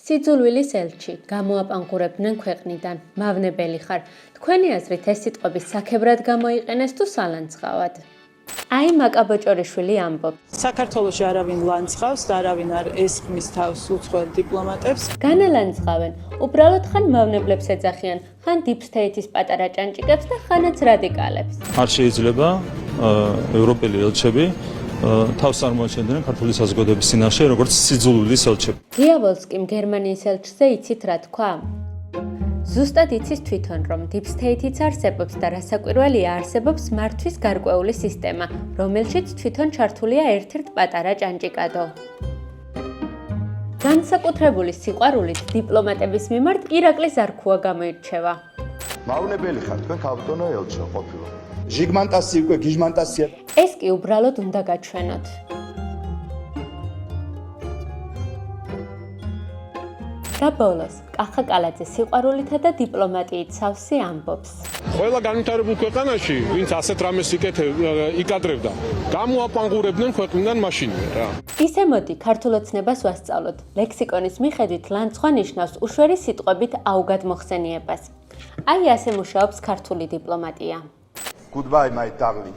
სიძულვილის ელჩი, გამოაპანყურებდნენ ქვეყნიდან, მავნებელი ხარ. თქვენი აზრით ეს სიტყვები საქებრად გამოიყენეს თუ სალანძღავად? აი მაკაბოჭორიშვილი ამბობს. საქართველოში არავინ ლანძღავს და არავინ არ ესხმის თავს უცხოელ დიპლომატებს. განალანძღავენ, უბრალოდ ხან მავნებლებს ეძახიან, ხან deep state-ის პატარა ჭანჭიკებს და ხანაც რადიკალებს. არ შეიძლება ევროპელი ელჩები თავს წარმოაჩენდნენ ქართული საზოგადოების წინაშე, როგორც სიძულვილის ელჩები. დიავოლსკიმ გერმანიის ელჩზე იცით რა თქვა? ზუსტად იცის თვითონ, რომ deep state-იც არსებობს და რასაკვირველია არსებობს მართვის გარკვეული სისტემა, რომელშიც თვითონ ჩართულია ერთ-ერთ პატარა ჭანჭიკადო. განსაკუთრებული სიყვარულით დიპლომატების მიმართ ირაკლის არქუა გამოირჩევა. მავნებელი ხარ, თქვენ ქალბატონო ელჩო ყოფილი. ჟიგმანტასი უკვე გიჟმანტასია. ეს კი უბრალოდ უნდა გაჩვენოთ. და ბოლოს, კახა კალაძე სიყვარულითა და დიპლომატიით სავსე ამბობს. ყველა განვითარებულ ქვეყანაში, ვინც ასეთ რამეს იკადრებდა, გამოაპანყურებდნენ ქვეყნიდან მაშინვე რა. ისე მოდი, ქართულ ოცნებას ვასწავლოთ. ლექსიკონის მიხედვით ლანძღვა ნიშნავს უშვერი სიტყვებით აუგად მოხსენიებას. აი ასე მუშაობს ქართული დიპლომატია. Goodbye my darling.